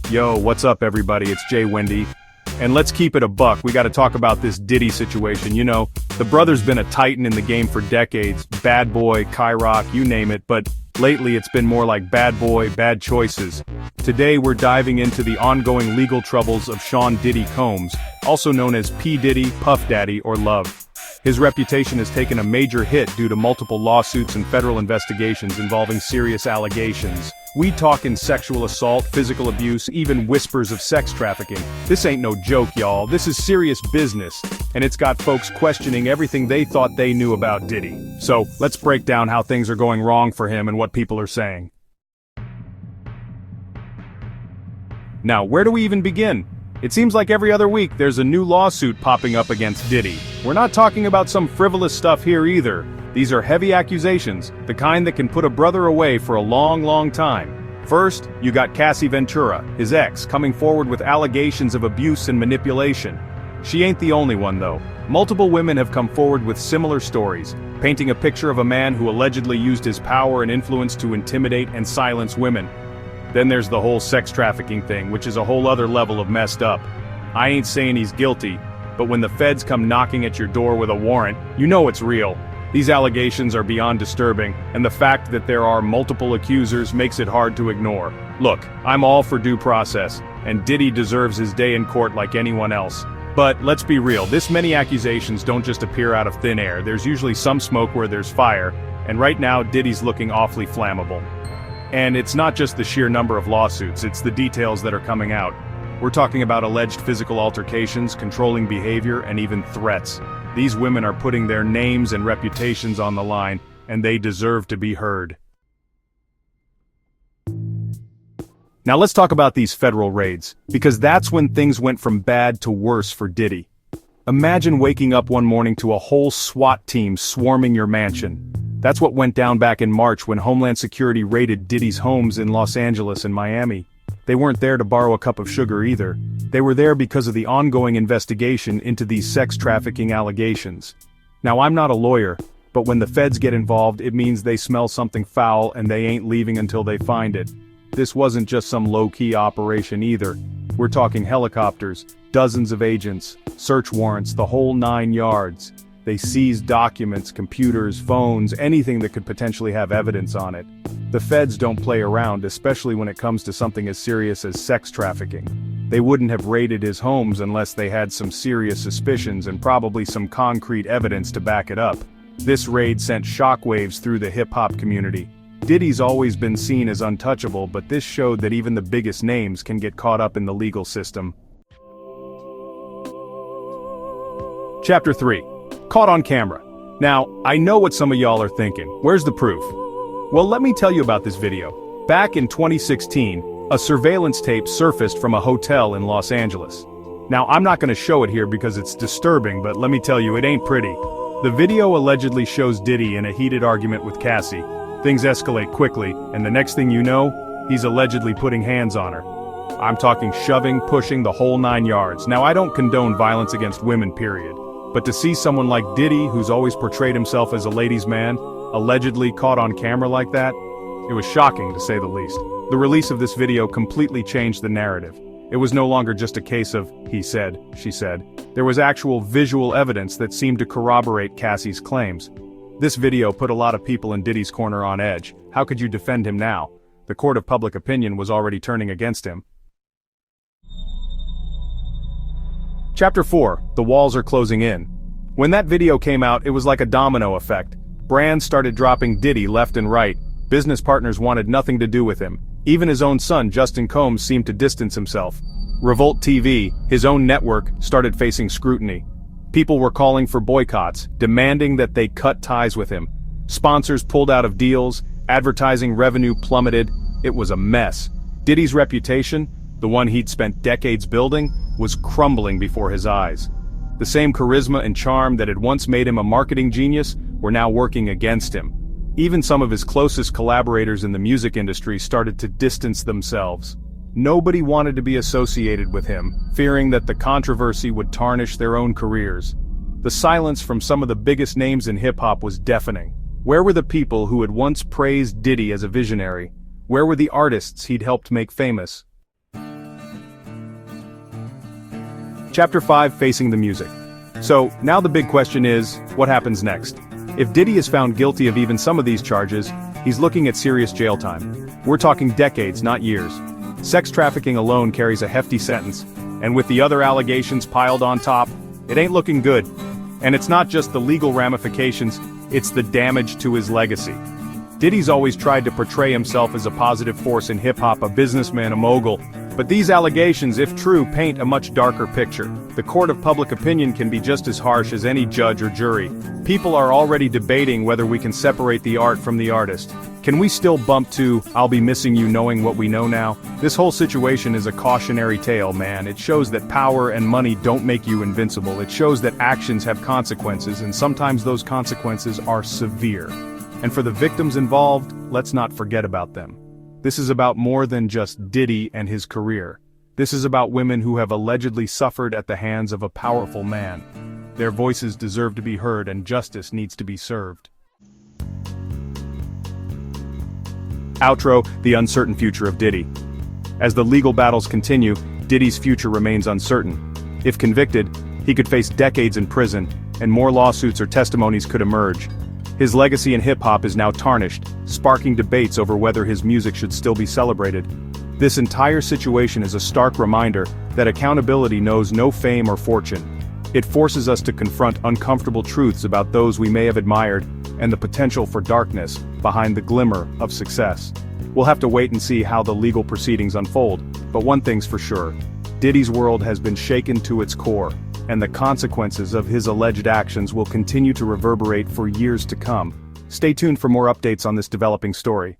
Yo, what's up everybody, it's Jay Wendy. And let's keep it a buck, we gotta talk about this Diddy situation. You know, the brother's been a titan in the game for decades, bad boy, Kyrock, you name it, but lately it's been more like bad boy, bad choices. Today we're diving into the ongoing legal troubles of Sean Diddy Combs, also known as P. Diddy, Puff Daddy, or Love. His reputation has taken a major hit due to multiple lawsuits and federal investigations involving serious allegations. We talkin' sexual assault, physical abuse, even whispers of sex trafficking. This ain't no joke, y'all. This is serious business, and it's got folks questioning everything they thought they knew about Diddy. So, let's break down how things are going wrong for him and what people are saying. Now, where do we even begin? It seems like every other week there's a new lawsuit popping up against Diddy. We're not talking about some frivolous stuff here either. These are heavy accusations, the kind that can put a brother away for a long time. First, you got Cassie Ventura, his ex, coming forward with allegations of abuse and manipulation. She ain't the only one though. Multiple women have come forward with similar stories, painting a picture of a man who allegedly used his power and influence to intimidate and silence women. Then there's the whole sex trafficking thing, which is a whole other level of messed up. I ain't saying he's guilty, but when the feds come knocking at your door with a warrant, you know it's real. These allegations are beyond disturbing, and the fact that there are multiple accusers makes it hard to ignore. Look, I'm all for due process, and Diddy deserves his day in court like anyone else. But let's be real, this many accusations don't just appear out of thin air. There's usually some smoke where there's fire, and right now Diddy's looking awfully flammable. And it's not just the sheer number of lawsuits, it's the details that are coming out. We're talking about alleged physical altercations, controlling behavior, and even threats. These women are putting their names and reputations on the line, and they deserve to be heard. Now let's talk about these federal raids, because that's when things went from bad to worse for Diddy. Imagine waking up one morning to a whole SWAT team swarming your mansion. That's what went down back in March when Homeland Security raided Diddy's homes in Los Angeles and Miami. They weren't there to borrow a cup of sugar either. They were there because of the ongoing investigation into these sex trafficking allegations. Now I'm not a lawyer, but when the feds get involved it means they smell something foul and they ain't leaving until they find it. This wasn't just some low-key operation either. We're talking helicopters, dozens of agents, search warrants, the whole 9 yards. They seized documents, computers, phones, anything that could potentially have evidence on it. The feds don't play around, especially when it comes to something as serious as sex trafficking. They wouldn't have raided his homes unless they had some serious suspicions and probably some concrete evidence to back it up. This raid sent shockwaves through the hip-hop community. Diddy's always been seen as untouchable, but this showed that even the biggest names can get caught up in the legal system. Chapter 3. Caught on camera. Now, I know what some of y'all are thinking. Where's the proof? Well, let me tell you about this video. Back in 2016, a surveillance tape surfaced from a hotel in Los Angeles. Now, I'm not going to show it here because it's disturbing, but let me tell you, it ain't pretty. The video allegedly shows Diddy in a heated argument with Cassie. Things escalate quickly, and the next thing you know, he's allegedly putting hands on her. I'm talking shoving, pushing, the whole 9 yards. Now, I don't condone violence against women, period. But to see someone like Diddy, who's always portrayed himself as a ladies' man, allegedly caught on camera like that, it was shocking to say the least. The release of this video completely changed the narrative. It was no longer just a case of, he said, she said. There was actual visual evidence that seemed to corroborate Cassie's claims. This video put a lot of people in Diddy's corner on edge. How could you defend him now? The court of public opinion was already turning against him. Chapter 4. The walls are closing in. When that video came out, it was like a domino effect. Brands started dropping Diddy left and right. Business partners wanted nothing to do with him. Even his own son, Justin Combs, seemed to distance himself. Revolt TV, his own network, started facing scrutiny. People were calling for boycotts, demanding that they cut ties with him. Sponsors pulled out of deals, advertising revenue plummeted. It was a mess. Diddy's reputation, the one he'd spent decades building, was crumbling before his eyes. The same charisma and charm that had once made him a marketing genius were now working against him. Even some of his closest collaborators in the music industry started to distance themselves. Nobody wanted to be associated with him, fearing that the controversy would tarnish their own careers. The silence from some of the biggest names in hip-hop was deafening. Where were the people who had once praised Diddy as a visionary? Where were the artists he'd helped make famous? Chapter 5, Facing the Music. So, now the big question is, what happens next? If Diddy is found guilty of even some of these charges, he's looking at serious jail time. We're talking decades, not years. Sex trafficking alone carries a hefty sentence, and with the other allegations piled on top, it ain't looking good. And it's not just the legal ramifications, it's the damage to his legacy. Diddy's always tried to portray himself as a positive force in hip-hop, a businessman, a mogul. But these allegations, if true, paint a much darker picture. The court of public opinion can be just as harsh as any judge or jury. People are already debating whether we can separate the art from the artist. Can we still bump to, "I'll be missing you knowing what we know now"? This whole situation is a cautionary tale, man. It shows that power and money don't make you invincible. It shows that actions have consequences, and sometimes those consequences are severe. And for the victims involved, let's not forget about them. This is about more than just Diddy and his career. This is about women who have allegedly suffered at the hands of a powerful man. Their voices deserve to be heard and justice needs to be served. Outro, the uncertain future of Diddy. As the legal battles continue, Diddy's future remains uncertain. If convicted, he could face decades in prison, and more lawsuits or testimonies could emerge. His legacy in hip-hop is now tarnished, sparking debates over whether his music should still be celebrated. This entire situation is a stark reminder that accountability knows no fame or fortune. It forces us to confront uncomfortable truths about those we may have admired, and the potential for darkness behind the glimmer of success. We'll have to wait and see how the legal proceedings unfold, but one thing's for sure. Diddy's world has been shaken to its core, and the consequences of his alleged actions will continue to reverberate for years to come. Stay tuned for more updates on this developing story.